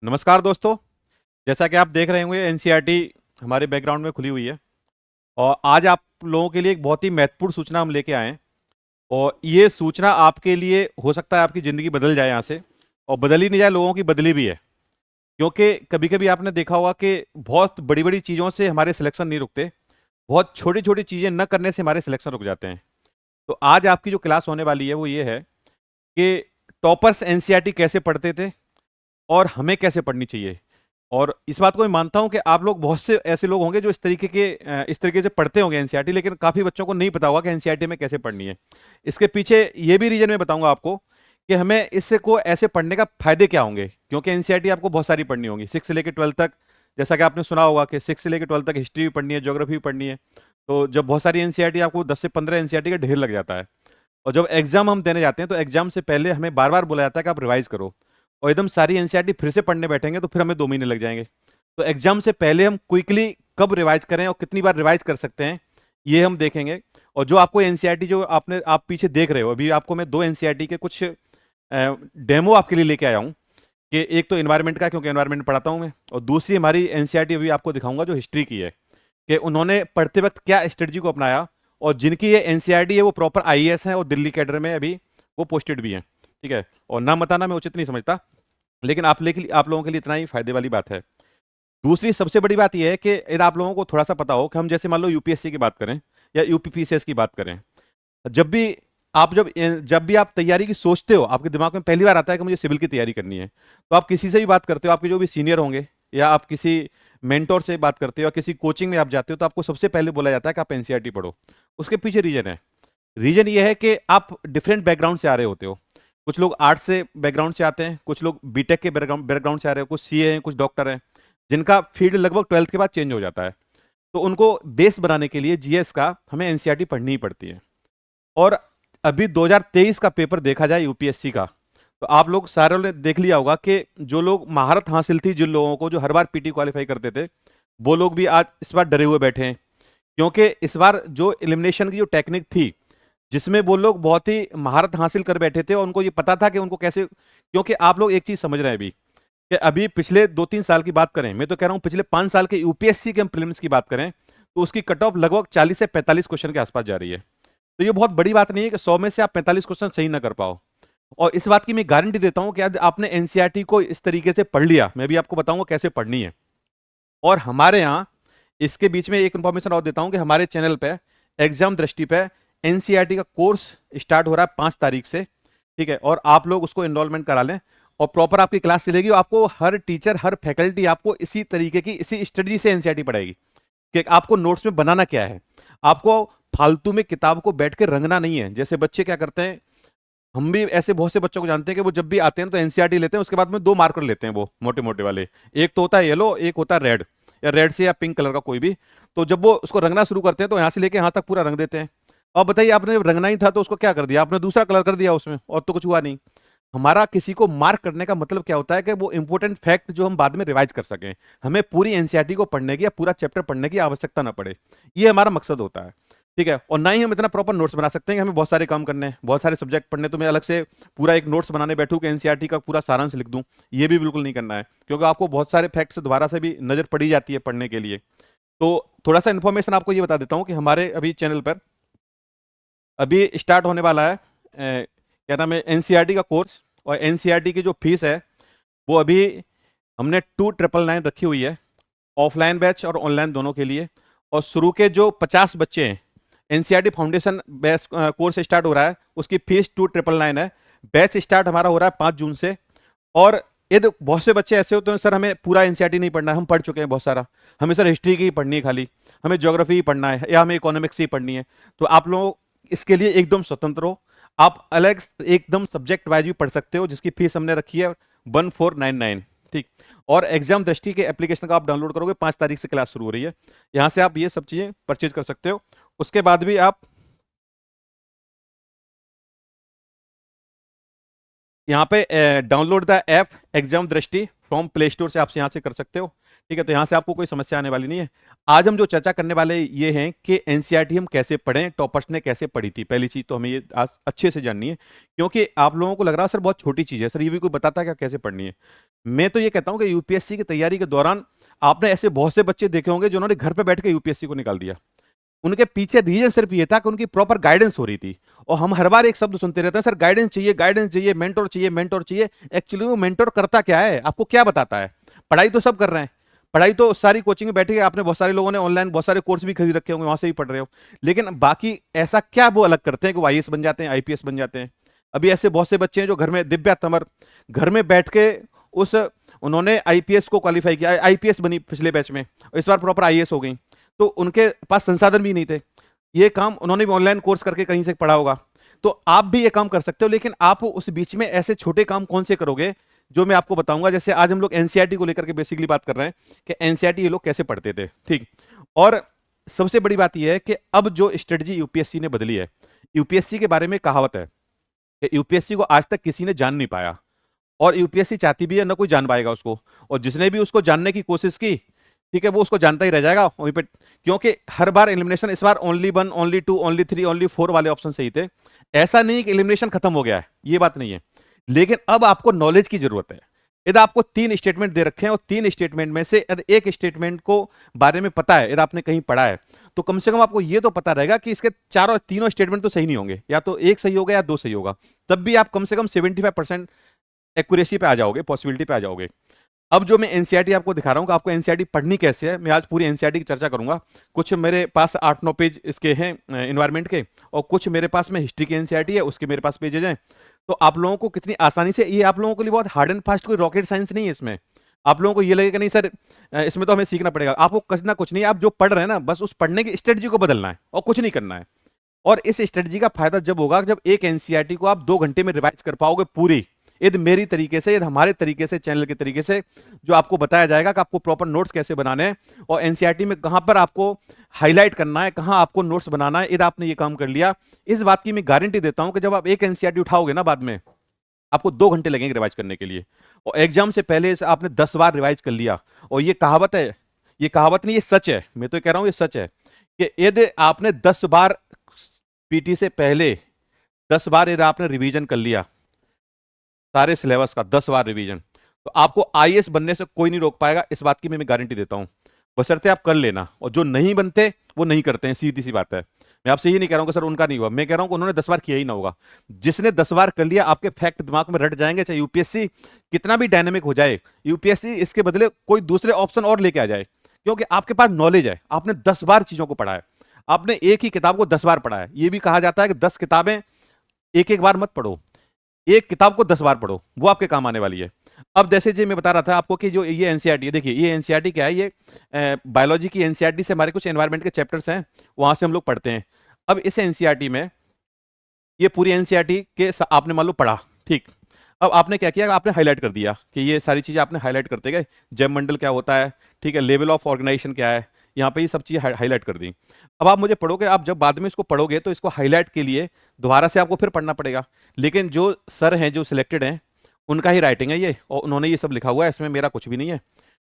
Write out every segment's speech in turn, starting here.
नमस्कार दोस्तों। जैसा कि आप देख रहे होंगे एनसीईआरटी हमारे बैकग्राउंड में खुली हुई है। और आज आप लोगों के लिए एक बहुत ही महत्वपूर्ण सूचना हम लेके आए हैं। और ये सूचना आपके लिए हो सकता है आपकी ज़िंदगी बदल जाए यहाँ से। और बदल ही नहीं जाए, लोगों की बदली भी है। क्योंकि कभी कभी आपने देखा होगा कि बहुत बड़ी बड़ी चीज़ों से हमारे सिलेक्शन नहीं रुकते। बहुत छोटी छोटी चीज़ें न करने से हमारे सिलेक्शन रुक जाते हैं। तो आज आपकी जो क्लास होने वाली है वो ये है कि टॉपर्स एनसीईआरटी कैसे पढ़ते थे और हमें कैसे पढ़नी चाहिए। और इस बात को मैं मानता हूं कि आप लोग बहुत से ऐसे लोग होंगे जो इस तरीके से पढ़ते होंगे एनसीईआरटी, लेकिन काफ़ी बच्चों को नहीं पता होगा कि एनसीईआरटी में कैसे पढ़नी है। इसके पीछे ये भी रीजन मैं बताऊंगा आपको कि हमें इससे को ऐसे पढ़ने का फायदे क्या होंगे, क्योंकि एनसीईआरटी आपको बहुत सारी पढ़नी होगी 6 से लेकर 12 तक। जैसा कि आपने सुना होगा कि 6 से लेकर 12 तक हिस्ट्री भी पढ़नी है, ज्योग्राफी भी पढ़नी है। तो जब बहुत सारी एनसीईआरटी, आपको 10 से 15 एनसीईआरटी का ढेर लग जाता है। और जब एग्जाम हम देने जाते हैं तो एग्जाम से पहले हमें बार बार बोला जाता है कि आप रिवाइज करो। और एकदम सारी एनसीईआरटी फिर से पढ़ने बैठेंगे तो फिर हमें 2 महीने लग जाएंगे। तो एग्जाम से पहले हम क्विकली कब रिवाइज करें और कितनी बार रिवाइज कर सकते हैं, ये हम देखेंगे। और जो आपको एनसीईआरटी जो आप पीछे देख रहे हो, अभी आपको मैं 2 एनसीईआरटी के कुछ डेमो आपके लिए लेके आया हूँ। कि एक तो एनवायरनमेंट का, क्योंकि एनवायरनमेंट पढ़ाता हूँ मैं, और दूसरी हमारी एनसीईआरटी अभी आपको दिखाऊंगा जो हिस्ट्री की है, कि उन्होंने पढ़ते वक्त क्या स्ट्रेटजी को अपनाया। और जिनकी ये एनसीईआरटी है वो प्रॉपर आईएएस है और दिल्ली कैडर में अभी वो पोस्टेड भी हैं। ठीक है, और नाम बताना मैं उचित नहीं समझता, लेकिन आप लोगों के लिए इतना ही फायदे वाली बात है। दूसरी सबसे बड़ी बात यह है कि यदि आप लोगों को थोड़ा सा पता हो कि हम जैसे मान लो यूपीएससी की बात करें या यूपीपीसीएस की बात करें। जब भी जब भी आप तैयारी की सोचते हो, आपके दिमाग में पहली बार आता है कि मुझे सिविल की तैयारी करनी है, तो आप किसी से भी बात करते हो, आपके जो भी सीनियर होंगे, या आप किसी मेंटोर से बात करते हो या किसी कोचिंग में आप जाते हो, तो आपको सबसे पहले बोला जाता है कि आप एनसीईआरटी पढ़ो। उसके पीछे रीजन है। रीजन ये है कि आप डिफरेंट बैकग्राउंड से आ रहे होते हो। कुछ लोग आर्ट्स से बैकग्राउंड से आते हैं, कुछ लोग बीटेक के बैकग्राउंड से आ रहे हो, कुछ सीए हैं, कुछ डॉक्टर हैं, जिनका फील्ड लगभग 12th के बाद चेंज हो जाता है। तो उनको बेस बनाने के लिए जीएस का हमें एनसीईआरटी पढ़नी ही पड़ती है। और अभी 2023 का पेपर देखा जाए यूपीएससी का, तो आप लोग सारे ने देख लिया होगा कि जो लोग महारत हासिल थी, जिन लोगों को जो हर बार पीटी क्वालिफाई करते थे, वो लोग भी आज इस बार डरे हुए बैठे हैं। क्योंकि इस बार जो एलिमिनेशन की जो टेक्निक थी, जिसमें वो लोग बहुत ही महारत हासिल कर बैठे थे और उनको ये पता था कि उनको कैसे, क्योंकि आप लोग एक चीज समझ रहे हैं अभी कि अभी पिछले 2-3 साल की बात करें, मैं तो कह रहा हूं पिछले 5 साल के यूपीएससी के हम प्रीलिम्स की बात करें, तो उसकी कट ऑफ लगभग 40 से 45 क्वेश्चन के आसपास जा रही है। तो ये बहुत बड़ी बात नहीं है कि 100 में से आप 45 क्वेश्चन सही ना कर पाओ। और इस बात की मैं गारंटी देता हूं कि यदि आपने एनसीईआरटी को इस तरीके से पढ़ लिया, मैं भी आपको बताऊंगा कैसे पढ़नी है। और हमारे यहाँ इसके बीच में एक इंफॉर्मेशन और देता हूं कि हमारे चैनल पे एग्जाम दृष्टि पे एनसीईआरटी का कोर्स स्टार्ट हो रहा है 5 तारीख से। ठीक है, और आप लोग उसको एनरोलमेंट करा लें। और प्रॉपर आपकी क्लास चलेगी और आपको हर टीचर, हर फैकल्टी आपको इसी तरीके की, इसी स्ट्रेटजी से एनसीईआरटी पढ़ाएगी कि आपको नोट्स में बनाना क्या है। आपको फालतू में किताब को बैठ के रंगना नहीं है। जैसे बच्चे क्या करते हैं, हम भी ऐसे बहुत से बच्चों को जानते हैं कि वो जब भी आते हैं तो एनसीईआरटी लेते हैं, उसके बाद में 2 मार्कर लेते हैं, वो मोटे मोटे वाले। एक तो होता है येलो, एक होता है रेड, या रेड से या पिंक कलर का कोई भी। तो जब वो उसको रंगना शुरू करते हैं तो यहाँ से लेके यहाँ तक पूरा रंग देते हैं। अब बताइए, आपने जब रंगना ही था तो उसको क्या कर दिया, आपने दूसरा कलर कर दिया उसमें, और तो कुछ हुआ नहीं। हमारा किसी को मार्क करने का मतलब क्या होता है कि वो इंपॉर्टेंट फैक्ट जो हम बाद में रिवाइज कर सकें, हमें पूरी एनसीईआरटी को पढ़ने की या पूरा चैप्टर पढ़ने की आवश्यकता ना पड़े। ये हमारा मकसद होता है। ठीक है, और ना ही हम इतना प्रॉपर नोट्स बना सकते हैं कि हमें बहुत सारे काम करने हैं, बहुत सारे सब्जेक्ट पढ़ने, तो मैं अलग से पूरा एक नोट्स बनाने बैठूं कि एनसीईआरटी का पूरा सारांश लिख दूं। ये भी बिल्कुल नहीं करना है, क्योंकि आपको बहुत सारे फैक्ट्स दोबारा से भी नजर पड़ी जाती है पढ़ने के लिए। तो थोड़ा सा इन्फॉर्मेशन आपको ये बता देता हूँ कि हमारे अभी चैनल पर अभी स्टार्ट होने वाला है क्या नाम है, एनसीईआरटी का कोर्स। और एनसीईआरटी की जो फीस है वो अभी हमने 2999 रखी हुई है, ऑफलाइन बैच और ऑनलाइन दोनों के लिए। और शुरू के जो 50 बच्चे हैं, NCERT foundation batch course start हो रहा है, उसकी फीस 2999 है। बैच स्टार्ट हमारा हो रहा है 5 जून से। और यदि बहुत से बच्चे ऐसे होते हैं, सर हमें पूरा एनसीईआरटी नहीं पढ़ना है, हम पढ़ चुके हैं बहुत सारा, हमें सर हिस्ट्री की ही पढ़नी है खाली, हमें ज्योग्राफी ही पढ़ना है, या हमें इकोनॉमिक्स ही पढ़नी है, तो आप लोग इसके लिए एकदम स्वतंत्र हो। आप अलग एकदम सब्जेक्ट वाइज भी पढ़ सकते हो, जिसकी फीस हमने रखी है 1499। ठीक। और एग्जाम दृष्टि के एप्लीकेशन का आप डाउनलोड करोगे, 5 तारीख से क्लास शुरू हो रही है, यहाँ से आप ये सब चीजें परचेज कर सकते हो। उसके बाद भी आप यहाँ पे डाउनलोड द ऐप एग्जाम दृष्टि फ्रॉम प्ले स्टोर से आप यहाँ से कर सकते हो। ठीक है, तो यहाँ से आपको कोई समस्या आने वाली नहीं है। आज हम जो चर्चा करने वाले ये हैं कि एनसीईआरटी हम कैसे पढ़ें, टॉपर्स ने कैसे पढ़ी थी। पहली चीज तो हमें ये आज अच्छे से जाननी है, क्योंकि आप लोगों को लग रहा है सर बहुत छोटी चीज है, सर ये भी कोई बताता है क्या कैसे पढ़नी है। मैं तो ये कहता हूँ कि यूपीएससी की तैयारी के दौरान आपने ऐसे बहुत से बच्चे देखे होंगे जिन्होंने घर पे बैठ के यूपीएससी को निकाल दिया। उनके पीछे रीजन सिर्फ ये था कि उनकी प्रॉपर गाइडेंस हो रही थी। और हम हर बार एक शब्द सुनते रहते हैं, सर गाइडेंस चाहिए, मेंटोर चाहिए, मेंटोर चाहिए। एक्चुअली वो मेंटोर करता क्या है, आपको क्या बताता है? पढ़ाई तो सब कर रहे हैं, पढ़ाई तो सारी कोचिंग में बैठे, आपने बहुत सारे लोगों ने ऑनलाइन बहुत सारे कोर्स भी खरीद रखे होंगे, वहां से भी पढ़ रहे हो। लेकिन बाकी ऐसा क्या वो अलग करते हैं कि वो आईएएस बन जाते हैं, आईपीएस बन जाते हैं? अभी ऐसे बहुत से बच्चे हैं जो घर में दिव्या तंवर, घर में बैठ के उस उन्होंने आईपीएस को क्वालिफाई किया, आईपीएस बनी पिछले बैच में, इस बार प्रॉपर आईएएस हो गई। तो उनके पास संसाधन भी नहीं थे, ये काम उन्होंने भी ऑनलाइन कोर्स करके कहीं से पढ़ा होगा। तो आप भी ये काम कर सकते हो, लेकिन आप उस बीच में ऐसे छोटे काम कौन से करोगे जो मैं आपको बताऊंगा। जैसे आज हम लोग एनसीईआरटी को लेकर के बेसिकली बात कर रहे हैं कि एनसीईआरटी ये लोग कैसे पढ़ते थे, ठीक। और सबसे बड़ी बात यह है कि अब जो स्ट्रेटजी यूपीएससी ने बदली है, यूपीएससी के बारे में कहावत है कि यूपीएससी को आज तक किसी ने जान नहीं पाया, और यूपीएससी चाहती भी है ना कोई जान पाएगा उसको। और जिसने भी उसको जानने की कोशिश की, ठीक है, वो उसको जानता ही रह जाएगा वहीं पे, क्योंकि हर बार एलिमिनेशन इस बार ओनली 1, ओनली 2, ओनली 3, ओनली 4 वाले ऑप्शन सही थे। ऐसा नहीं कि एलिमिनेशन खत्म हो गया है, ये बात नहीं है। लेकिन अब आपको नॉलेज की जरूरत है। यदि आपको 3 स्टेटमेंट दे रखे हैं और 3 स्टेटमेंट में से यदि एक स्टेटमेंट को बारे में पता है, यदि आपने कहीं पढ़ा है, तो कम से कम आपको यह तो पता रहेगा कि इसके तीनों स्टेटमेंट तो सही नहीं होंगे, या तो एक सही होगा या दो सही होगा। तब भी आप कम से कम 75% एक्यूरेसी पे आ जाओगे, पॉसिबिलिटी पे आ जाओगे। अब जो मैं एनसीईआरटी आपको दिखा रहा हूँ कि आपको एनसीईआरटी पढ़नी कैसे है, मैं आज पूरी एनसीईआरटी की चर्चा करूंगा। कुछ मेरे पास 8-9 पेज इसके हैं एनवायरमेंट के, और कुछ मेरे पास में हिस्ट्री की एनसीईआरटी है, उसके मेरे पास पेजेज हैं। तो आप लोगों को कितनी आसानी से, ये आप लोगों के लिए बहुत हार्ड एंड फास्ट कोई रॉकेट साइंस नहीं है इसमें। आप लोगों को ये लगेगा नहीं सर इसमें तो हमें सीखना पड़ेगा, आपको करना कुछ नहीं, आप जो पढ़ रहे हैं ना बस उस पढ़ने की स्ट्रेटजी को बदलना है और कुछ नहीं करना है। और इस स्ट्रेटजी का फायदा जब होगा जब एक एनसीईआरटी को आप 2 घंटे में रिवाइज कर पाओगे पूरी, यदि मेरी तरीके से, यदि हमारे तरीके से, चैनल के तरीके से, जो आपको बताया जाएगा कि आपको प्रॉपर नोट्स कैसे बनाने हैं और एनसीईआरटी में कहां पर आपको हाईलाइट करना है, कहां आपको नोट्स बनाना है, यदि आपने ये काम कर लिया, इस बात की मैं गारंटी देता हूं कि जब आप एक एनसीईआरटी उठाओगे ना बाद में, आपको 2 घंटे लगेंगे रिवाइज करने के लिए। और एग्जाम से पहले आपने 10 बार रिवाइज कर लिया। और ये कहावत है, ये कहावत नहीं, ये सच है, मैं तो कह रहा हूं ये सच है कि यदि आपने 10 बार पीटी से पहले 10 बार यदि आपने रिवीजन कर लिया सारे सिलेबस का, 10 बार रिवीजन, तो आपको आईएएस बनने से कोई नहीं रोक पाएगा, इस बात की मैं गारंटी देता हूं। बशर्ते आप कर लेना, और जो नहीं बनते वो नहीं करते हैं, सीधी सी बात है। मैं आपसे ये नहीं कह रहा हूं कि सर उनका नहीं हुआ, मैं कह रहा हूं कि उन्होंने 10 बार किया ही ना होगा। जिसने 10 बार कर लिया, आपके फैक्ट दिमाग में रट जाएंगे, चाहे यूपीएससी कितना भी डायनेमिक हो जाए, यूपीएससी इसके बदले कोई दूसरे ऑप्शन और लेके आ जाए, क्योंकि आपके पास नॉलेज है, आपने 10 बार चीजों को पढ़ा है, आपने एक ही किताब को 10 बार पढ़ा है। ये भी कहा जाता है कि 10 किताबें एक एक बार मत पढ़ो, एक किताब को 10 बार पढ़ो, वो आपके काम आने वाली है। अब जैसे जी मैं बता रहा था आपको कि जो ये एनसीईआरटी है, देखिए ये एनसीईआरटी क्या है, ये बायोलॉजी की एनसीईआरटी से हमारे कुछ एनवायरमेंट के चैप्टर्स हैं, वहां से हम लोग पढ़ते हैं। अब इस एनसीईआरटी में ये पूरी एनसीईआरटी के आपने मान लो पढ़ा, ठीक। अब आपने क्या किया, आपने हाईलाइट कर दिया कि ये सारी चीजें आपने हाईलाइट करते गए, जैव मंडल क्या होता है, ठीक है, लेवल ऑफ ऑर्गेनाइजेशन क्या है, यहाँ पे ये सब चीजें हाईलाइट कर दी। अब आप मुझे पढ़ोगे, आप जब बाद में इसको पढ़ोगे तो इसको हाईलाइट के लिए दोबारा से आपको फिर पढ़ना पड़ेगा। लेकिन जो सर हैं जो सिलेक्टेड हैं उनका ही राइटिंग है ये, और उन्होंने ये सब लिखा हुआ है, इसमें मेरा कुछ भी नहीं है,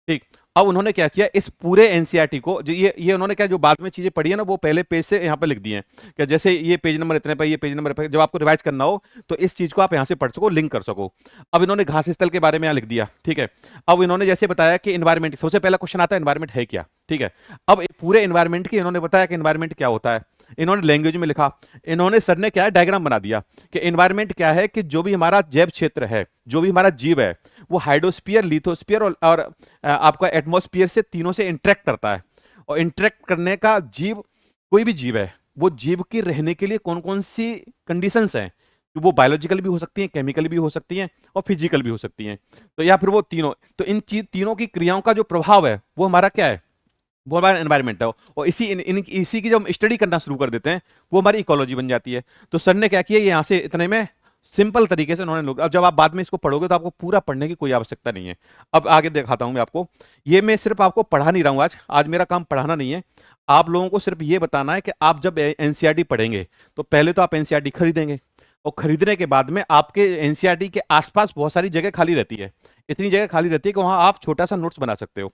ठीक। अब उन्होंने क्या किया, इस पूरे एनसीईआरटी को जो ये उन्होंने क्या, जो बाद में चीजें पढ़ी है ना वो पहले पेज से यहाँ पे लिख दी हैं कि जैसे ये पेज नंबर इतने पर, ये पेज नंबर पर, जब आपको रिवाइज करना हो तो इस चीज को आप यहाँ से पढ़ सको, लिंक कर सको। अब इन्होंने घास स्थल के बारे में यहाँ लिख दिया, ठीक है। अब इन्होंने जैसे बताया कि इन्वायरमेंट, सबसे पहला क्वेश्चन आता है इन्वायरमेंट है क्या, ठीक है। अब पूरे इन्वायरमेंट की इन्होंने बताया कि इन्वायरमेंट क्या होता है, इन्होंने लैंग्वेज में लिखा। इन्होंने सर ने क्या है, डायग्राम बना दिया कि इन्वायरमेंट क्या है, कि जो भी हमारा जैव क्षेत्र है, जो भी हमारा जीव है, वो हाइड्रोस्फीयर, लिथोस्फीयर और आपका एटमॉस्फेयर से, तीनों से इंटरेक्ट करता है। और इंटरेक्ट करने का जीव, कोई भी जीव है, वो जीव के रहने के लिए कौन कौन सी कंडीशंस हैं, वो बायोलॉजिकल भी हो सकती हैं, केमिकल भी हो सकती हैं, और फिजिकल भी हो सकती हैं। तो या फिर वो तीनों, तो इन तीनों की क्रियाओं का जो प्रभाव है वो हमारा क्या है, वो हमारा एनवायरमेंट है। और इसी की जब हम स्टडी करना शुरू कर देते हैं वो हमारी इकोलॉजी बन जाती है। तो सर ने क्या किया, ये यहाँ से इतने में सिंपल तरीके से उन्होंने लोग, अब जब आप बाद में इसको पढ़ोगे तो आपको पूरा पढ़ने की कोई आवश्यकता नहीं है। अब आगे दिखाता हूं मैं आपको, ये मैं सिर्फ आपको पढ़ा नहीं रहा हूं, आज मेरा काम पढ़ाना नहीं है, आप लोगों को सिर्फ ये बताना है कि आप जब एनसीईआरटी पढ़ेंगे तो पहले तो आप एनसीईआरटी खरीदेंगे, और खरीदने के बाद में आपके एनसीईआरटी के आसपास बहुत सारी जगह खाली रहती है, इतनी जगह खाली रहती है कि वहां आप छोटा सा नोट्स बना सकते हो।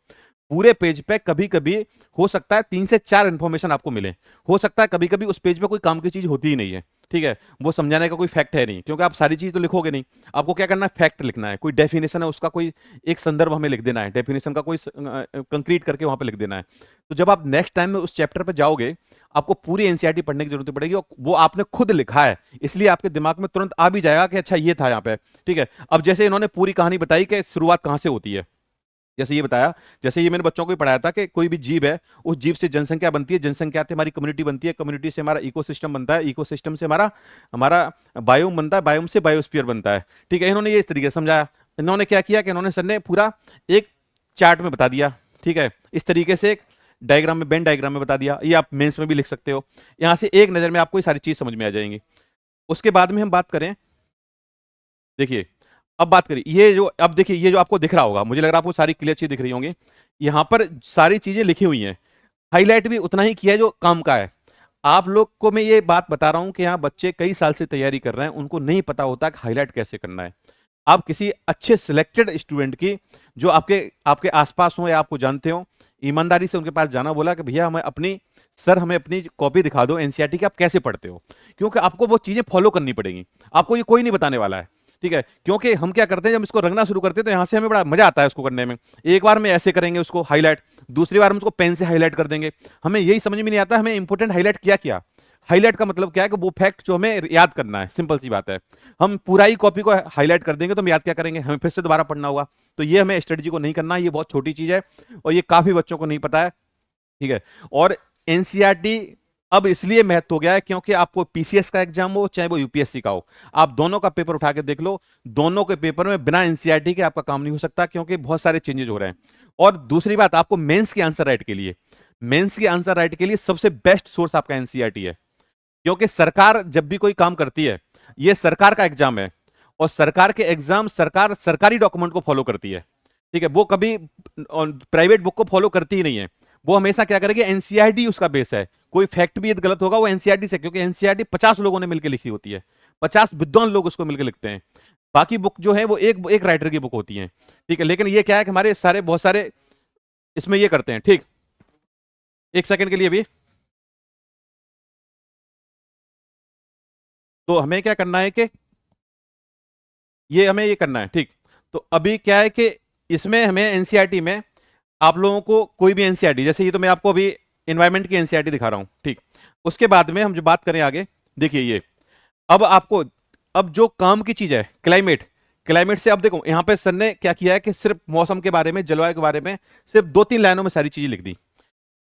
पूरे पेज पे कभी कभी हो सकता है 3 से 4 इंफॉर्मेशन आपको मिले, हो सकता है कभी कभी उस पेज पे कोई काम की चीज होती ही नहीं है, ठीक है, वो समझाने का कोई फैक्ट है नहीं, क्योंकि आप सारी चीज तो लिखोगे नहीं। आपको क्या करना है, फैक्ट लिखना है, कोई डेफिनेशन है उसका कोई एक संदर्भ हमें लिख देना है, डेफिनेशन का कोई कंक्रीट करके वहां पे लिख देना है। तो जब आप नेक्स्ट टाइम में उस चैप्टर पे जाओगे, आपको पूरी एनसीईआरटी पढ़ने की जरूरत पड़ेगी, और वो आपने खुद लिखा है इसलिए आपके दिमाग में तुरंत आ भी जाएगा कि अच्छा ये था यहाँ पे, ठीक है। अब जैसे इन्होंने पूरी कहानी बताई कि शुरुआत कहाँ से होती है, जैसे ये बताया, जैसे ये मैंने बच्चों को भी पढ़ाया था कि कोई भी जीव है, उस जीव से जनसंख्या बनती है, जनसंख्या से हमारी कम्युनिटी बनती है, कम्युनिटी से हमारा इकोसिस्टम बनता है, इकोसिस्टम से हमारा हमारा बायोम बनता है, बायोम से बायोस्फीयर बनता है, ठीक है। इन्होंने ये इस तरीके से समझाया। इन्होंने क्या किया कि इन्होंने सर ने पूरा एक चार्ट में बता दिया, ठीक है, इस तरीके से एक डायग्राम में, बेन डायग्राम में बता दिया। ये आप मेंस में भी लिख सकते हो, यहां से एक नजर में आपको ये सारी चीज समझ में आ जाएंगी। उसके बाद में हम बात करें, देखिए अब बात करिए ये जो, अब देखिए ये जो आपको दिख रहा होगा, मुझे लग रहा है आपको सारी क्लियर चीज दिख रही होंगी, यहां पर सारी चीजें लिखी हुई हैं, हाईलाइट भी उतना ही किया है जो काम का है। आप लोग को मैं ये बात बता रहा हूं कि यहाँ बच्चे कई साल से तैयारी कर रहे हैं, उनको नहीं पता होता कि हाईलाइट कैसे करना है। आप किसी अच्छे सिलेक्टेड स्टूडेंट की, जो आपके आपके आसपास हो या आपको जानते हो, ईमानदारी से उनके पास जाना, बोला कि भैया हमें अपनी, सर हमें अपनी कॉपी दिखा दो एनसीईआरटी की, आप कैसे पढ़ते हो, क्योंकि आपको वो चीजें फॉलो करनी पड़ेगी, आपको ये कोई नहीं बताने वाला है, ठीक है। क्योंकि हम क्या करते हैं, जब इसको रंगना शुरू करते हैं तो यहां से हमें बड़ा मजा आता है उसको करने में। एक बार में ऐसे करेंगे उसको हाईलाइट, दूसरी बार हम उसको पेन से हाईलाइट कर देंगे, हमें यही समझ में नहीं आता हमें इंपोर्टेंट हाईलाइट किया क्या। हाईलाइट का मतलब क्या है कि वो फैक्ट जो हमें याद करना है, सिंपल सी बात है। हम पूरा ही कॉपी को हाईलाइट कर देंगे तो हम याद क्या करेंगे, हमें फिर से दोबारा पढ़ना होगा। तो ये हमें स्ट्रेटजी को नहीं करना, ये बहुत छोटी चीज है और ये काफी बच्चों को नहीं पता है, ठीक है। और एनसीईआरटी अब इसलिए महत्व हो गया है क्योंकि आपको पीसीएस का एग्जाम हो चाहे वो यूपीएससी का हो, आप दोनों का पेपर उठा के देख लो, दोनों के पेपर में बिना एनसीईआरटी के आपका काम नहीं हो सकता, क्योंकि बहुत सारे चेंजेस हो रहे हैं। और दूसरी बात, आपको मेंस के आंसर राइट के लिए, मेंस के आंसर राइट के लिए सबसे बेस्ट सोर्स आपका एनसीईआरटी है, क्योंकि सरकार जब भी कोई काम करती है, ये सरकार का एग्जाम है, और सरकार के एग्जाम सरकार सरकारी डॉक्यूमेंट को फॉलो करती है, ठीक है, वो कभी प्राइवेट बुक को फॉलो करती ही नहीं है। वो हमेशा क्या करेगी, एनसीईआरटी उसका बेस है, कोई फैक्ट भी यदि गलत होगा वो एनसीईआरटी से, क्योंकि एनसीईआरटी 50 लोगों ने मिलकर लिखी होती है, 50 विद्वान लोग उसको मिलकर लिखते हैं। बाकी बुक जो है वो एक एक राइटर की बुक होती है, ठीक है। लेकिन ये क्या है कि हमारे सारे बहुत सारे इसमें ये करते हैं, ठीक, एक सेकंड के लिए भी, तो हमें क्या करना है कि ये हमें ये करना है, ठीक। तो अभी क्या है कि इसमें हमें एनसीईआरटी में आप लोगों को कोई भी एनसीईआरटी, जैसे ये तो मैं आपको अभी एनवायरमेंट की एनसीईआरटी दिखा रहा हूं, ठीक। उसके बाद में हम जो बात करें आगे, देखिए ये अब आपको, अब जो काम की चीज है क्लाइमेट, क्लाइमेट से अब देखो यहां पे सर ने क्या किया है कि सिर्फ मौसम के बारे में, जलवायु के बारे में सिर्फ 2-3 लाइनों में सारी चीजें लिख दी।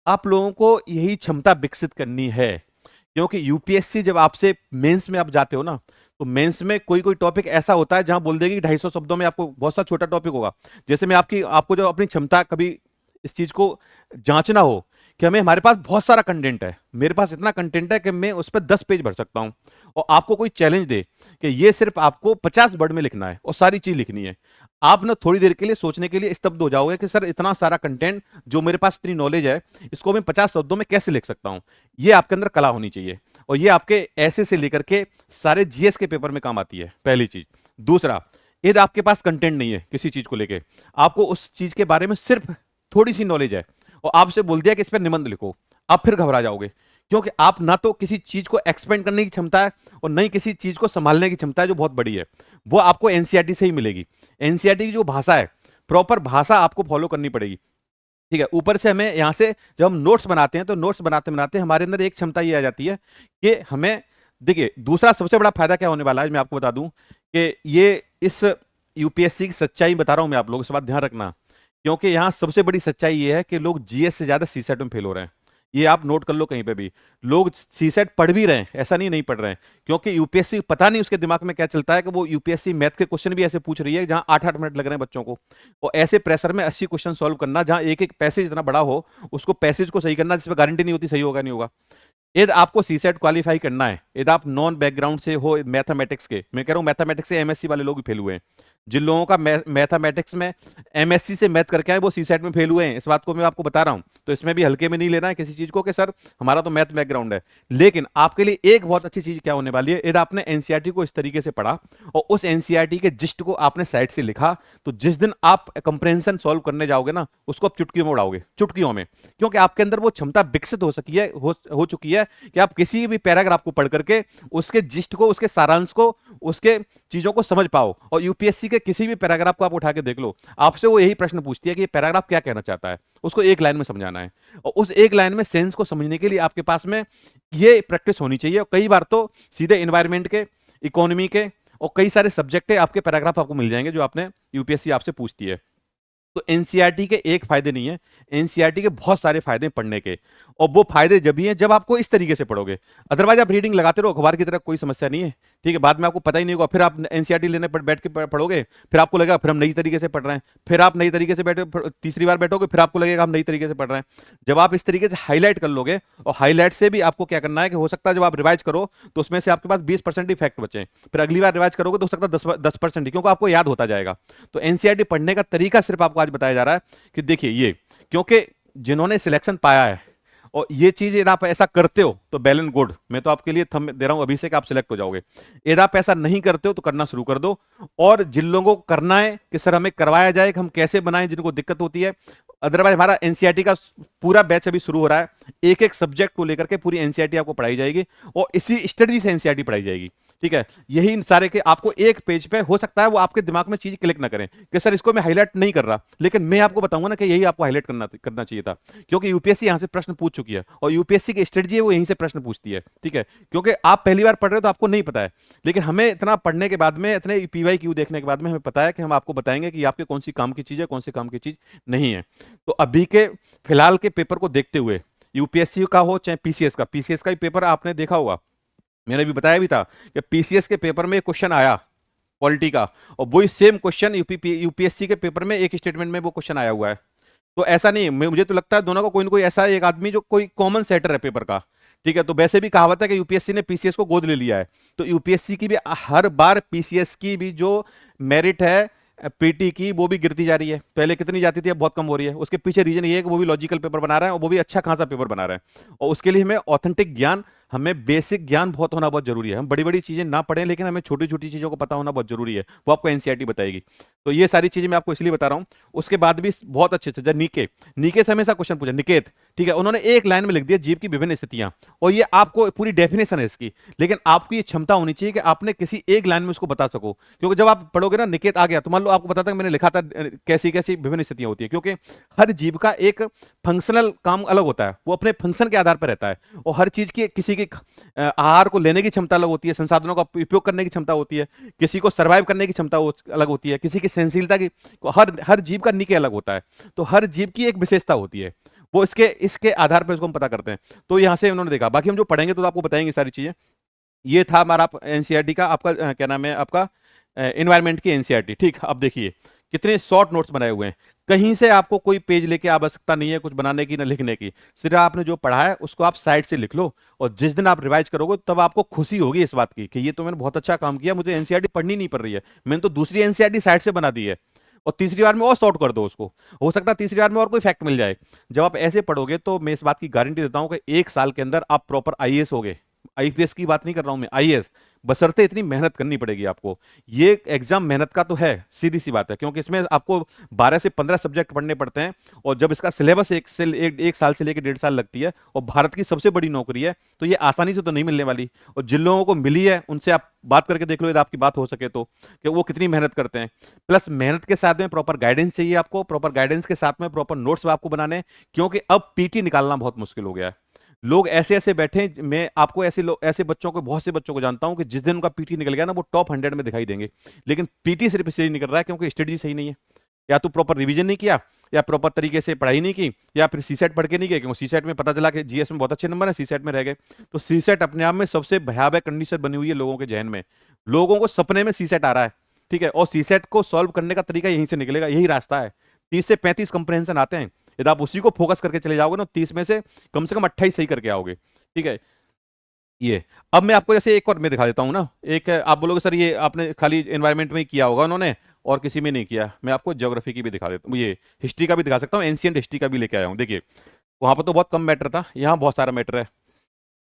आप लोगों को यही क्षमता विकसित करनी है, क्योंकि यूपीएससी जब आपसे मेंस में आप जाते हो ना, तो मेंस में कोई कोई टॉपिक ऐसा होता है जहां बोल देगी 250 शब्दों में, आपको बहुत सा छोटा टॉपिक होगा। जैसे मैं आपको जो अपनी क्षमता, कभी इस चीज को जांचना हो कि हमें, हमारे पास बहुत सारा कंटेंट है, मेरे पास इतना कंटेंट है कि मैं उस पर 10 पेज भर सकता हूं, और आपको कोई चैलेंज दे कि ये सिर्फ आपको 50 वर्ड में लिखना है और सारी चीज लिखनी है, आप ना थोड़ी देर के लिए सोचने के लिए स्तब्ध हो जाओगे कि सर इतना सारा कंटेंट, जो मेरे पास इतनी नॉलेज है, इसको मैं 50 शब्दों में कैसे लिख सकता हूं। ये आपके अंदर कला होनी चाहिए, और ये आपके ऐसे से लेकर के सारे जीएस के पेपर में काम आती है, पहली चीज। दूसरा, यदि आपके पास कंटेंट नहीं है किसी चीज को लेके, आपको उस चीज के बारे में सिर्फ थोड़ी सी नॉलेज है, और आपसे बोल दिया कि इस पर निबंध लिखो, आप फिर घबरा जाओगे, क्योंकि आप ना तो किसी चीज को एक्सपेंड करने की क्षमता है, और नहीं किसी चीज को संभालने की क्षमता है जो बहुत बड़ी है, वो आपको एनसीईआरटी से ही मिलेगी। एनसीईआरटी की जो भाषा है, प्रॉपर भाषा आपको फॉलो करनी पड़ेगी, ठीक है। ऊपर से हमें यहां से जब हम नोट्स बनाते हैं, तो नोट्स बनाते बनाते हमारे अंदर एक क्षमता ये आ जाती है कि हमें, देखिए दूसरा सबसे बड़ा फायदा क्या होने वाला है, मैं आपको बता दूं कि ये इस यूपीएससी की सच्चाई बता रहा हूं मैं, आप लोग इस बात ध्यान रखना, क्योंकि यहां सबसे बड़ी सच्चाई ये है कि लोग जीएस से ज्यादा सीसेट में फेल हो रहे हैं। ये आप नोट कर लो कहीं पे भी, लोग सीसेट पढ़ भी रहे हैं, ऐसा नहीं पढ़ रहे हैं, क्योंकि यूपीएससी पता नहीं उसके दिमाग में क्या चलता है कि वो यूपीएससी मैथ के क्वेश्चन भी ऐसे पूछ रही है जहां 8-8 मिनट लग रहे हैं बच्चों को, और ऐसे प्रेशर में 80 क्वेश्चन सॉल्व करना, जहां एक एक पैसेज इतना बड़ा हो, उसको पैसेज को सही करना जिसमें गारंटी नहीं होती सही होगा नहीं होगा। यदि आपको सीसेट क्वालिफाई करना है, यदि आप नॉन बैकग्राउंड से हो मैथमेटिक्स के, मैं कह रहा हूं मैथमेटिक्स से एमएससी वाले लोग भी फेल हुए हैं, जिन लोगों का मैथमेटिक्स में एमएससी से मैथ करके आए वो सीसेट में फेल हुए हैं, इस बात को मैं आपको बता रहा हूं। तो इसमें भी हल्के में नहीं लेना है किसी चीज को कि सर हमारा तो मैथ बैकग्राउंड है। लेकिन आपके लिए एक बहुत अच्छी चीज क्या होने वाली है, यदि आपने एनसीईआरटी को इस तरीके से पढ़ा और उस एनसीईआरटी के जिस्ट को आपने साइड से लिखा, तो जिस दिन आप कंप्रेंशन सॉल्व करने जाओगे ना, उसको आप चुटकियों में उड़ाओगे, चुटकियों में। क्योंकि आपके अंदर वो क्षमता विकसित हो सकी है, हो चुकी है कि आप किसी भी पैराग्राफ को पढ़ करके उसके जिस्ट को, उसके सारांश को, उसके चीजों को समझ पाओ। और यूपीएससी के किसी भी पैराग्राफ को आप उठा के देख लो, आपसे वो यही प्रश्न पूछती है कि ये पैराग्राफ क्या कहना चाहता है, उसको एक लाइन में समझाना है। और उस एक लाइन में सेंस को समझने के लिए आपके पास में ये प्रैक्टिस होनी चाहिए। और कई बार तो सीधे एनवायरमेंट के, इकोनॉमी के और कई सारे सब्जेक्ट है आपके पैराग्राफ आपको मिल जाएंगे जो आपने यूपीएससी आपसे पूछती है। तो एनसीईआरटी के एक फायदे नहीं है, एनसीईआरटी के बहुत सारे फायदे पढ़ने के। और वो फायदे जब भी हैं जब आपको इस तरीके से पढ़ोगे। अदरवाइज आप रीडिंग लगाते रहो अखबार की तरह, कोई समस्या नहीं है, ठीक है। बाद में आपको पता ही नहीं होगा, फिर आप एनसीईआरटी लेने बैठ के पढ़ोगे, फिर आपको लगेगा फिर हम नई तरीके से पढ़ रहे हैं, फिर आप नई तरीके से बैठे, तीसरी बार बैठोगे फिर आपको लगेगा हम नई तरीके से पढ़ रहे हैं। जब आप इस तरीके से हाईलाइट कर लोगे, और हाईलाइट से भी आपको क्या करना है कि हो सकता है जब आप रिवाइज करो तो उसमें से आपके पास 20% ही फैक्ट बचे, फिर अगली बार रिवाइज करोगे तो हो सकता है 10% ही, क्योंकि आपको याद होता जाएगा। तो एनसीईआरटी पढ़ने का तरीका सिर्फ आपको आज बताया जा रहा है कि देखिए ये, क्योंकि जिन्होंने सिलेक्शन पाया है और ये चीज यदि आप ऐसा करते हो तो वेल एंड गुड, मैं तो आपके लिए थंब दे रहा हूं अभी से कि आप सिलेक्ट हो जाओगे। यदि आप ऐसा नहीं करते हो तो करना शुरू कर दो। और जिन लोगों को करना है कि सर हमें करवाया जाए कि हम कैसे बनाएं, जिनको दिक्कत होती है, अदरवाइज हमारा एनसीईआरटी का पूरा बैच अभी शुरू हो रहा है, एक एक सब्जेक्ट को लेकर के पूरी एनसीईआरटी आपको पढ़ाई जाएगी और इसी स्टडी से एनसीईआरटी पढ़ाई जाएगी, ठीक है। यही सारे के आपको एक पेज पे, हो सकता है वो आपके दिमाग में चीज क्लिक ना करें कि सर इसको मैं हाईलाइट नहीं कर रहा, लेकिन मैं आपको बताऊंगा ना कि यही आपको हाईलाइट करना चाहिए था, क्योंकि यूपीएससी यहां से प्रश्न पूछ चुकी है और यूपीएससी की स्ट्रेटजी है वो यहीं से प्रश्न पूछती है, ठीक है। क्योंकि आप पहली बार पढ़ रहे हो तो आपको नहीं पता है, लेकिन हमें इतना पढ़ने के बाद में, इतने पीवाई क्यू देखने के बाद में हमें पता है कि हम आपको बताएंगे कि आपके कौन सी काम की चीज है, कौन सी काम की चीज नहीं है। तो अभी के फिलहाल के पेपर को देखते हुए, यूपीएससी का हो चाहे पीसीएस का भी पेपर आपने देखा होगा, मैंने भी बताया भी था कि पीसीएस के पेपर में क्वेश्चन आया पॉलिटी का, और वही सेम क्वेश्चन यूपीएससी के पेपर में एक स्टेटमेंट में वो क्वेश्चन आया हुआ है। तो ऐसा नहीं, मुझे तो लगता है दोनों का कोई ना कोई ऐसा एक आदमी जो कोई कॉमन सेटर है पेपर का, ठीक है। तो वैसे भी कहावत है कि यूपीएससी ने पीसीएस को गोद ले लिया है, तो यूपीएससी की भी हर बार पीसीएस की भी जो मेरिट है पीटी की वो भी गिरती जा रही है। पहले कितनी जाती थी अब बहुत कम हो रही है। उसके पीछे रीजन ये है कि वो भी लॉजिकल पेपर बना रहा है और वो भी अच्छा खासा पेपर बना रहा है। और उसके लिए हमें ऑथेंटिक ज्ञान, हमें बेसिक ज्ञान बहुत होना बहुत जरूरी है। हम बड़ी बड़ी चीजें ना पढ़ें, लेकिन हमें छोटी छोटी चीजों को पता होना बहुत जरूरी है, वो आपको एनसीईआरटी बताएगी। तो ये सारी चीजें मैं आपको इसलिए बता रहा हूं। उसके बाद भी बहुत अच्छे से, जब नीके से हमेशा क्वेश्चन पूछा, निकेत, ठीक है, उन्होंने एक लाइन में लिख दिया जीव की विभिन्न स्थितियां, और ये आपको पूरी डेफिनेशन है इसकी, लेकिन आपकी ये क्षमता होनी चाहिए कि आपने किसी एक लाइन में उसको बता सको। क्योंकि जब आप पढ़ोगे ना निकेत आ गया तो मान लो आपको पता था कि मैंने लिखा था कैसी कैसी विभिन्न स्थितियां होती है, क्योंकि हर जीव का एक फंक्शनल काम अलग होता है, वो अपने फंक्शन के आधार पर रहता है। और हर चीज की, किसी की आहार को लेने की क्षमता अलग होती है, संसाधनों का उपयोग करने की क्षमता होती है, किसी को सर्वाइव करने की क्षमता अलग होती है, किसी की सहनशीलता की, हर हर जीव का निके अलग होता है। तो हर जीव की एक विशेषता होती है, वो इसके इसके आधार पर इसको हम पता करते हैं। तो यहां से उन्होंने देखा, बाकी हम जो पढ़ेंगे तो आपको बताएंगे सारी चीजें। ये था हमारा एनसीईआरटी का, आपका क्या नाम है आपका, एनवायरमेंट की एनसीईआरटी, ठीक। अब देखिए कितने शॉर्ट नोट्स बनाए हुए हैं, कहीं से आपको कोई पेज लेके आवश्यकता नहीं है कुछ बनाने की ना लिखने की, सिर्फ आपने जो पढ़ा है उसको आप साइड से लिख लो। और जिस दिन आप रिवाइज करोगे तब आपको खुशी होगी इस बात की कि ये तो मैंने बहुत अच्छा काम किया, मुझे एनसीईआरटी पढ़नी नहीं पड़ रही है, मैंने तो दूसरी एनसीईआरटी साइड से बना दी है। और तीसरी बार में और सॉर्ट कर दो उसको, हो सकता है तीसरी बार में और कोई फैक्ट मिल जाए। जब आप ऐसे पढ़ोगे तो मैं इस बात की गारंटी देता हूं कि एक साल के अंदर आप प्रॉपर आईएएस होगे। आईपीएस की बात नहीं कर रहा हूं मैं, आईएएस, बशर्ते इतनी मेहनत करनी पड़ेगी आपको। ये एग्जाम मेहनत का तो है, सीधी सी बात है, क्योंकि इसमें आपको 12 से 15 सब्जेक्ट पढ़ने पड़ते हैं। और जब इसका सिलेबस एक साल से लेकर 1.5 साल लगती है, और भारत की सबसे बड़ी नौकरी है, तो ये आसानी से तो नहीं मिलने वाली। और जिन लोगों को मिली है उनसे आप बात करके देख लो, यदि आपकी बात हो सके तो, कि वो कितनी मेहनत करते हैं। प्लस मेहनत के साथ में प्रॉपर गाइडेंस चाहिए आपको, प्रॉपर गाइडेंस के साथ में प्रॉपर नोट्स आपको बनाने, क्योंकि अब पीटी निकालना बहुत मुश्किल हो गया है। लोग ऐसे ऐसे बैठे हैं, मैं आपको ऐसे लोग, ऐसे बच्चों को, बहुत से बच्चों को जानता हूं कि जिस दिन उनका पीटी निकल गया ना वो टॉप 100 में दिखाई देंगे। लेकिन पीटी सिर्फ इसलिए निकल रहा है क्योंकि स्ट्रेटजी सही नहीं है, या तो प्रॉपर रिवीजन नहीं किया, या प्रॉपर तरीके से पढ़ाई नहीं की, या फिर सीसेट पढ़ के नहीं गए, क्योंकि सीसेट में पता चला कि जीएस में बहुत अच्छे नंबर है, सीसेट में रह गए। तो सीसेट अपने आप में सबसे भयावह कंडीशन बनी हुई है लोगों के जहन में। लोगों को सपने में सीसेट आ रहा है, ठीक है, और सीसेट को सॉल्व करने का तरीका यहीं से निकलेगा, यही रास्ता है। 30 से 35 कंप्रहेंशन आते हैं, यदि आप उसी को फोकस करके चले जाओगे ना, 30 में से कम 28 सही करके आओगे, ठीक है। ये अब मैं आपको जैसे एक और मैं दिखा देता हूं ना, एक आप बोलोगे सर ये आपने खाली एनवायरनमेंट में ही किया होगा उन्होंने और किसी में नहीं किया। मैं आपको ज्योग्राफी की भी दिखा देता हूँ, ये हिस्ट्री का भी दिखा सकता हूँ, एंशियंट हिस्ट्री का भी लेके आया हूँ। देखिए वहां पर तो बहुत कम मैटर था, यहाँ बहुत सारा मैटर है।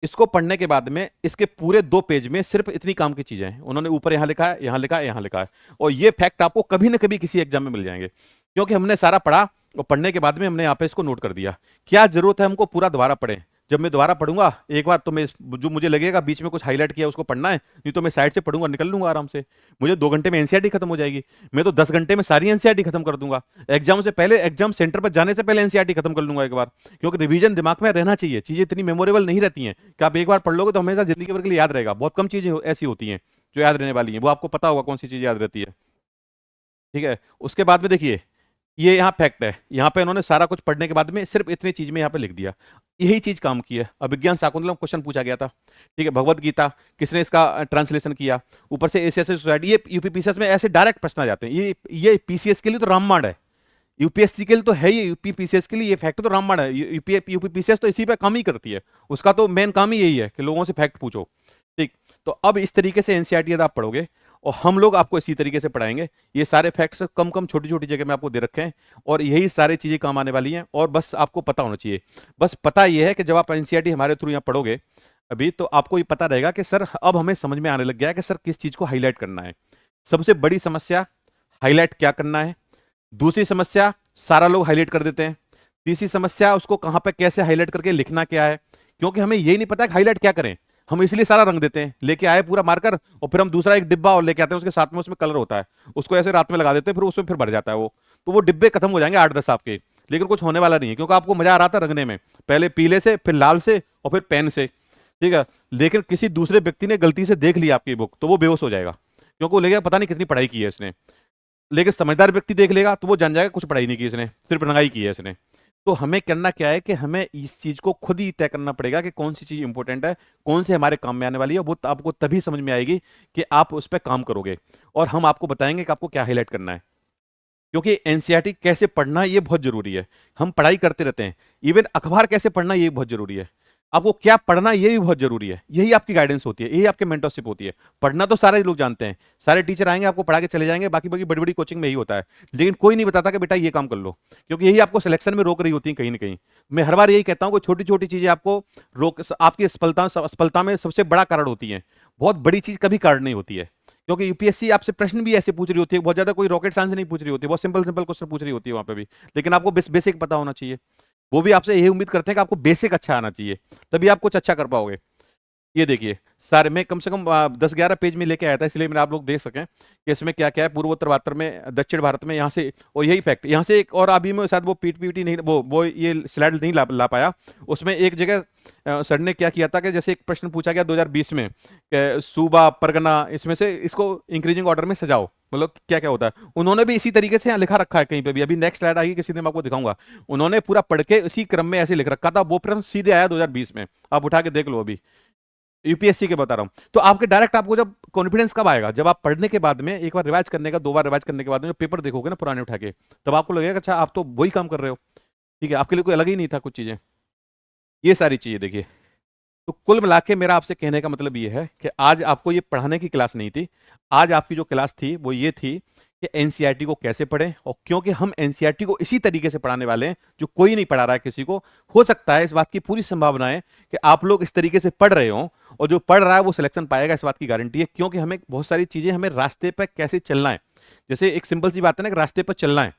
इसको पढ़ने के बाद में इसके पूरे 2 पेज में सिर्फ इतनी काम की चीजें हैं, उन्होंने ऊपर यहाँ लिखा है, यहाँ लिखा है, यहाँ लिखा है। और ये फैक्ट आपको कभी ना कभी किसी एग्जाम में मिल जाएंगे, क्योंकि हमने सारा पढ़ा और पढ़ने के बाद में हमने यहाँ पे इसको नोट कर दिया। क्या जरूरत है हमको पूरा दोबारा पढ़े? जब मैं दोबारा पढ़ूंगा एक बार तो मैं जो मुझे लगेगा बीच में कुछ हाईलाइट किया उसको पढ़ना है, नहीं तो मैं साइड से पढ़ूंगा, निकल लूंगा आराम से। मुझे 2 घंटे में एनसीईआरटी खत्म हो जाएगी। मैं तो 10 घंटे में सारी एनसीईआरटी खत्म कर दूंगा। एग्जाम से पहले, एग्जाम सेंटर पर जाने से पहले एनसीईआरटी खत्म कर लूंगा एक बार, क्योंकि रिवीजन दिमाग में रहना चाहिए। चीजें इतनी मेमोरेबल नहीं रहती हैं कि आप एक बार पढ़ लोगे तो हमेशा जिंदगी भर के लिए याद रहेगा। बहुत कम चीजें ऐसी होती हैं जो याद रहने वाली हैं, वो आपको पता होगा कौन सी चीज याद रहती है। ठीक है, उसके बाद में देखिए, ये यहाँ फैक्ट है, यहाँ पे इन्होंने सारा कुछ पढ़ने के बाद में सिर्फ इतनी चीज में यहाँ पे लिख दिया। यही चीज काम की है। अभिज्ञान शाकुंतलम क्वेश्चन पूछा गया था। ठीक है, भगवत गीता किसने इसका ट्रांसलेशन किया, ऊपर से एसएससी सोसाइटी, ये यूपीपीसीएस में ऐसे डायरेक्ट प्रश्न आ जाते हैं। ये पीसीएस के लिए तो रामबाण है, यूपीएससी के लिए तो है ही, यूपीपीसीएस के लिए ये फैक्ट तो रामबाण है। यूपीपीसीएस तो इसी पे काम ही करती है, उसका तो मेन काम ही यही है कि लोगों से फैक्ट पूछो। ठीक, तो अब इस तरीके से एनसीईआरटी आप पढ़ोगे और हम लोग आपको इसी तरीके से पढ़ाएंगे। ये सारे फैक्ट्स कम कम छोटी छोटी जगह में आपको दे रखे हैं और यही सारी चीजें काम आने वाली हैं, और बस आपको पता होना चाहिए। बस पता ये है कि जब आप एनसीईआरटी हमारे थ्रू यहाँ पढ़ोगे अभी, तो आपको ये पता रहेगा कि सर अब हमें समझ में आने लग गया है कि सर किस चीज को हाईलाइट करना है। सबसे बड़ी समस्या हाईलाइट क्या करना है, दूसरी समस्या सारा लोग हाईलाइट कर देते हैं, तीसरी समस्या उसको कहां पे कैसे हाईलाइट करके लिखना क्या है, क्योंकि हमें यही नहीं पता कि हाईलाइट क्या करें। हम इसलिए सारा रंग देते हैं, लेके आए पूरा मार्कर और फिर हम दूसरा एक डिब्बा और लेके आते हैं, उसके साथ में उसमें कलर होता है, उसको ऐसे रात में लगा देते हैं, फिर उसमें फिर भर जाता है वो। तो वो डिब्बे खत्म हो जाएंगे 8-10 आपके, लेकिन कुछ होने वाला नहीं है, क्योंकि आपको मजा आ रहा था रंगने में, पहले पीले से, फिर लाल से, और फिर पेन से। ठीक है, लेकिन किसी दूसरे व्यक्ति ने गलती से देख लिया आपकी बुक तो वो बेहोश हो जाएगा, क्योंकि वो लेगा पता नहीं कितनी पढ़ाई की है इसने। लेकिन समझदार व्यक्ति देख लेगा तो वो जान जाएगा कुछ पढ़ाई नहीं की इसने, सिर्फ रंगाई की है इसने। तो हमें करना क्या है कि हमें इस चीज को खुद ही तय करना पड़ेगा कि कौन सी चीज इंपॉर्टेंट है, कौन से हमारे काम में आने वाली है। वो आपको तभी समझ में आएगी कि आप उस पर काम करोगे, और हम आपको बताएंगे कि आपको क्या हाईलाइट करना है। क्योंकि एनसीईआरटी कैसे पढ़ना ये बहुत जरूरी है। हम पढ़ाई करते रहते हैं, इवन अखबार कैसे पढ़ना ये भी बहुत जरूरी है। आपको क्या पढ़ना ये भी बहुत जरूरी है। यही आपकी गाइडेंस होती है, यही आपके मेंटरशिप होती है। पढ़ना तो सारे लोग जानते हैं, सारे टीचर आएंगे आपको पढ़ा के चले जाएंगे, बाकी बाकी बड़ी बड़ी कोचिंग में यही होता है, लेकिन कोई नहीं बताता कि बेटा ये काम कर लो, क्योंकि यही आपको सिलेक्शन में रोक रही होती है कहीं ना कहीं। मैं हर बार यही कहता हूँ कि छोटी छोटी चीजें आपको रोक, आपकी असफलता में सबसे बड़ा कारण होती है। बहुत बड़ी चीज कभी कारण नहीं होती है, क्योंकि यूपीएससी आपसे प्रश्न भी ऐसे पूछ रही होती है, बहुत ज्यादा कोई रॉकेट साइंस नहीं पूछ रही होती है, बहुत सिंपल सिंपल क्वेश्चन पूछ रही होती है वहां पे भी, लेकिन आपको बेसिक पता होना चाहिए। वो भी आपसे यही उम्मीद करते हैं कि आपको बेसिक अच्छा आना चाहिए, तभी आप कुछ अच्छा कर पाओगे। ये देखिए, सारे में कम से कम 10-11 पेज में लेके आया था, इसलिए मैंने आप लोग देख सकें कि इसमें क्या क्या है। पूर्वोत्तर भारत में, दक्षिण भारत में, यहाँ से, और यही फैक्ट यहाँ से एक और, अभी में शायद वो पीपीटी नहीं, वो ये स्लाइड नहीं ला पाया। उसमें एक जगह सर ने क्या किया था कि जैसे एक प्रश्न पूछा गया 2020 में कि सूबा परगना, इसमें से इसको इंक्रीजिंग ऑर्डर में सजाओ, मतलब क्या क्या होता है। उन्होंने भी इसी तरीके से यहाँ लिखा रखा है कहीं पे भी, अभी नेक्स्ट स्लाइड आएगी किसी दिन मैं आपको दिखाऊंगा। उन्होंने पूरा पढ़ के इसी क्रम में ऐसे लिख रखा था, वो प्रश्न सीधे आया 2020 में, आप उठा के देख लो अभी, यूपीएससी के बता रहा हूं। तो आपके डायरेक्ट आपको जब कॉन्फिडेंस कब आएगा, जब आप पढ़ने के बाद में एक बार रिवाइज करने का, 2 बार रिवाइज करने के बाद में जो पेपर देखोगे ना पुराने उठा के, तब आपको लगेगा अच्छा आप तो वही काम कर रहे हो। ठीक है, आपके लिए कोई अलग ही नहीं था कुछ चीजें। ये सारी चीजें देखिए, तो कुल मिला के मेरा आपसे कहने का मतलब ये है कि आज आपको ये पढ़ाने की क्लास नहीं थी। आज आपकी जो क्लास थी वो ये थी कि एनसीईआरटी को कैसे पढ़ें, और क्योंकि हम एनसीईआरटी को इसी तरीके से पढ़ाने वाले हैं जो कोई नहीं पढ़ा रहा है किसी को। हो सकता है, इस बात की पूरी संभावना है कि आप लोग इस तरीके से पढ़ रहे हो, और जो पढ़ रहा है वो सिलेक्शन पाएगा, इस बात की गारंटी है। क्योंकि हमें बहुत सारी चीजें, हमें रास्ते पर कैसे चलना है, जैसे एक सिंपल सी बात है ना कि रास्ते पर चलना है,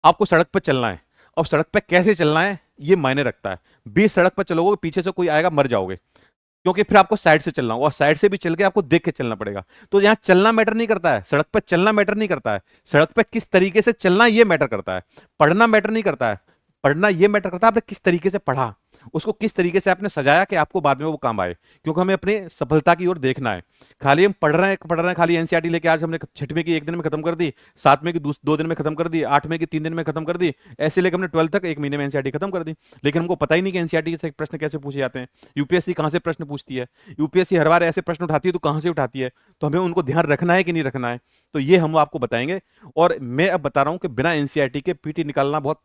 आपको सड़क पर चलना है, और सड़क पर कैसे चलना है ये मायने रखता है। बीच सड़क पर चलोगे, पीछे से कोई आएगा, मर जाओगे, क्योंकि फिर आपको साइड से चलना होगा, और साइड से भी चल के आपको देख के चलना पड़ेगा। तो यहाँ चलना मैटर नहीं करता है, सड़क पर चलना मैटर नहीं करता है, सड़क पर किस तरीके से चलना ये मैटर करता है। पढ़ना मैटर नहीं करता है, पढ़ना ये मैटर करता है आपने किस तरीके से पढ़ा, उसको किस तरीके से आपने सजाया कि आपको बाद में वो काम आए। क्योंकि हमें अपने सफलता की ओर देखना है। खाली हम पढ़ रहे हैं खाली एनसीईआरटी लेके, आज हमने 6वीं की 1 दिन में खत्म कर दी, 7वीं की 2 दिन में खत्म कर दी, 8वीं की 3 दिन में खत्म कर दी, ऐसे लेकर हमने 12th तक 1 महीने में एनसीईआरटी खत्म कर दी। लेकिन हमको पता ही नहीं कि एनसीईआरटी से प्रश्न कैसे पूछे जाते हैं, यूपीएससी कहाँ से प्रश्न पूछती है, यूपीएससी हर बार ऐसे प्रश्न उठाती है तो कहाँ से उठाती है, तो हमें उनको ध्यान रखना है कि नहीं रखना है। तो ये हम आपको बताएंगे। और मैं अब बता रहा हूँ कि बिना एनसीईआरटी के पीटी निकालना बहुत,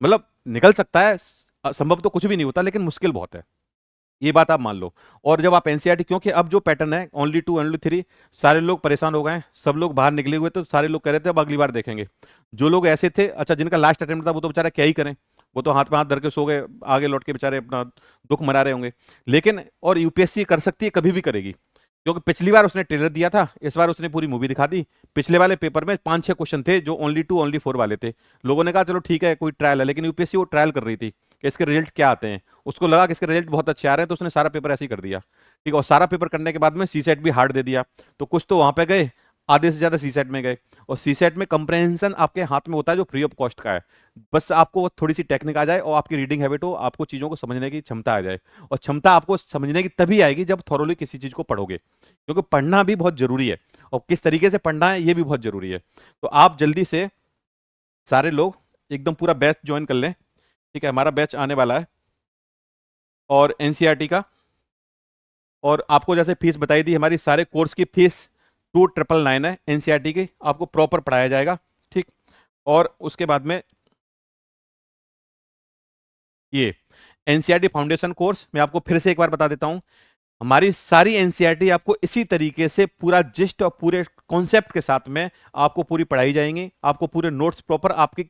मतलब निकल सकता है, संभव तो कुछ भी नहीं होता, लेकिन मुश्किल बहुत है, ये बात आप मान लो। और जब आप एनसीईआरटी, क्योंकि अब जो पैटर्न है ओनली 2 ओनली 3, सारे लोग परेशान हो गए हैं, सब लोग बाहर निकले हुए, तो सारे लोग कह रहे थे अब अगली बार देखेंगे। जो लोग ऐसे थे, अच्छा जिनका लास्ट अटेम्प्ट था वो तो बेचारा क्या ही करें, वो तो हाथ में हाथ धर के सो गए, आगे लौट के बेचारे अपना दुख मना रहे होंगे। लेकिन और यूपीएससी कर सकती है, कभी भी करेगी, क्योंकि पिछली बार उसने ट्रेलर दिया था, इस बार उसने पूरी मूवी दिखा दी। पिछले वाले पेपर में 5-6 क्वेश्चन थे जो ओनली 2 ओनली 4 वाले थे। लोगों ने कहा चलो ठीक है कोई ट्रायल है, लेकिन यूपीएससी वो ट्रायल कर रही थी कि इसके रिजल्ट क्या आते हैं। उसको लगा कि इसके रिजल्ट बहुत अच्छे आ रहे हैं, तो उसने सारा पेपर ऐसे ही कर दिया। ठीक है, और सारा पेपर करने के बाद में सी सेट भी हार्ड दे दिया। तो कुछ तो वहां पे गए, आधे से ज्यादा सी सेट में गए। और सी सेट में कंप्रहेंशन आपके हाथ में होता है जो फ्री ऑफ कॉस्ट का है। बस आपको थोड़ी सी टेक्निक आ जाए और आपकी रीडिंग हैबिट हो, आपको चीजों को समझने की क्षमता आ जाए। और क्षमता आपको समझने की तभी आएगी जब थॉरोली किसी चीज को पढ़ोगे, क्योंकि पढ़ना भी बहुत जरूरी है, और किस तरीके से पढ़ना है ये भी बहुत जरूरी है। तो आप जल्दी से सारे लोग एकदम पूरा बैच ज्वाइन कर लें। ठीक है, हमारा बैच आने वाला है, और एनसीईआरटी का, और आपको जैसे फीस बताई दी, हमारी सारे कोर्स की फीस 2999 है एनसीईआरटी की, आपको प्रॉपर पढ़ाया जाएगा। ठीक, और उसके बाद में ये एनसीईआरटी फाउंडेशन कोर्स मैं आपको फिर से एक बार बता देता हूं। हमारी सारी एनसीईआरटी आपको इसी तरीके से पूरा जिस्ट और पूरे कॉन्सेप्ट के साथ में आपको पूरी पढ़ाई जाएंगी, आपको पूरे नोट्स प्रॉपर आपकी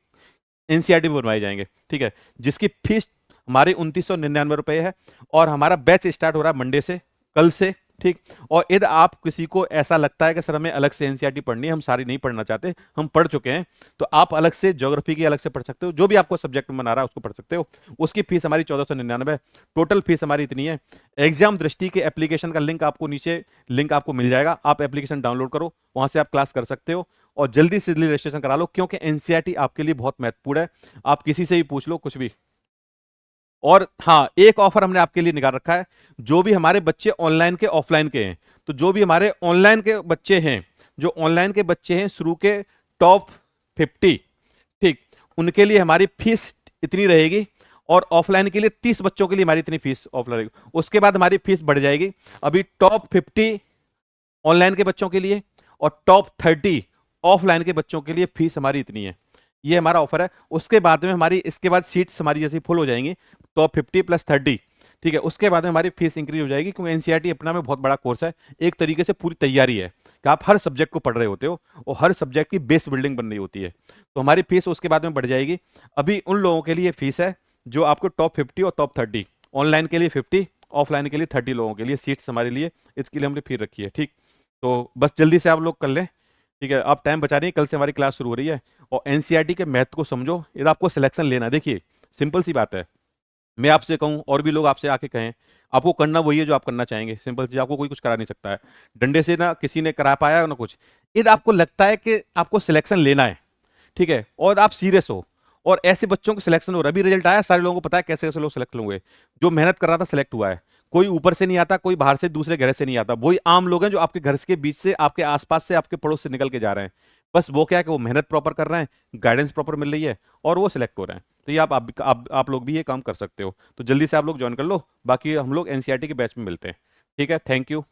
एनसीईआरटी में बनवाए जाएंगे। ठीक है, जिसकी फीस हमारी 2999 रुपए है, और हमारा बैच स्टार्ट हो रहा है मंडे से, कल से। ठीक, और यदि आप किसी को ऐसा लगता है कि सर हमें अलग से एनसीईआरटी पढ़नी है, हम सारी नहीं पढ़ना चाहते, हम पढ़ चुके हैं, तो आप अलग से ज्योग्राफी की अलग से पढ़ सकते हो, जो भी आपको सब्जेक्ट में बना रहा है उसको पढ़ सकते हो। उसकी फीस हमारी 1499 है, टोटल फीस हमारी इतनी है। एग्जाम दृष्टि के एप्लीकेशन का लिंक आपको नीचे लिंक आपको मिल जाएगा, आप एप्लीकेशन डाउनलोड करो, वहां से आप क्लास कर सकते हो, और जल्दी से जल्दी रजिस्ट्रेशन करा लो, क्योंकि एनसीईआरटी आपके लिए बहुत महत्वपूर्ण है। आप किसी से भी पूछ लो कुछ भी। और हाँ, एक ऑफर हमने आपके लिए निकाल रखा है, जो भी हमारे बच्चे ऑनलाइन के ऑफलाइन के हैं, तो जो भी हमारे ऑनलाइन के बच्चे हैं, जो ऑनलाइन के बच्चे हैं शुरू के टॉप 50, ठीक, उनके लिए हमारी फीस इतनी रहेगी, और ऑफलाइन के लिए 30 बच्चों के लिए हमारी इतनी फीस ऑफलाइन रहेगी। उसके बाद हमारी फीस बढ़ जाएगी। अभी टॉप 50 ऑनलाइन के बच्चों के लिए और टॉप 30 ऑफलाइन के बच्चों के लिए फीस हमारी इतनी है। ये हमारा ऑफर है। उसके बाद में हमारी इसके बाद सीट्स हमारी जैसी फुल हो जाएंगी, टॉप 50 प्लस 30, ठीक है, उसके बाद में हमारी फीस इंक्रीज हो जाएगी, क्योंकि एनसीईआरटी अपना में बहुत बड़ा कोर्स है, एक तरीके से पूरी तैयारी है कि आप हर सब्जेक्ट को पढ़ रहे होते हो, और हर सब्जेक्ट की बेस बिल्डिंग बन रही होती है। तो हमारी फीस उसके बाद में बढ़ जाएगी। अभी उन लोगों के लिए फीस है जो आपको टॉप 50 और टॉप 30, ऑनलाइन के लिए 50, ऑफलाइन के लिए 30 लोगों के लिए सीट्स हमारे लिए, इसके लिए हमने फी रखी है। ठीक, तो बस जल्दी से आप लोग कर लें। ठीक है, आप टाइम बचा रही है, कल से हमारी क्लास शुरू हो रही है, और एनसीईआरटी के मैथ को समझो, यदि आपको सिलेक्शन लेना है, देखिए सिंपल सी बात है, मैं आपसे कहूं और भी लोग आपसे आके कहें, आपको करना वही है जो आप करना चाहेंगे, सिंपल चीज, आपको कोई कुछ करा नहीं सकता है डंडे से, ना किसी ने करा पाया ना कुछ। यदि आपको लगता है कि आपको सिलेक्शन लेना है, ठीक है, और आप सीरियस हो, और ऐसे बच्चों को सिलेक्शन हो रहा है, अभी रिजल्ट आया, सारे लोगों को पता है कैसे कैसे लोग सिलेक्ट हुए, जो मेहनत कर रहा था सिलेक्ट हुआ है। कोई ऊपर से नहीं आता, कोई बाहर से दूसरे घर से नहीं आता, वही आम लोग हैं जो आपके घर के बीच से, आपके आसपास से, आपके पड़ोस से निकल के जा रहे हैं। बस वो क्या है कि वो मेहनत प्रॉपर कर रहे हैं, गाइडेंस प्रॉपर मिल रही है, और वो सिलेक्ट हो रहे हैं। तो ये आप लोग भी ये काम कर सकते हो। तो जल्दी से आप लोग ज्वाइन कर लो, बाकी हम लोग एनसीईआरटी के बैच में मिलते हैं। ठीक है, थैंक यू।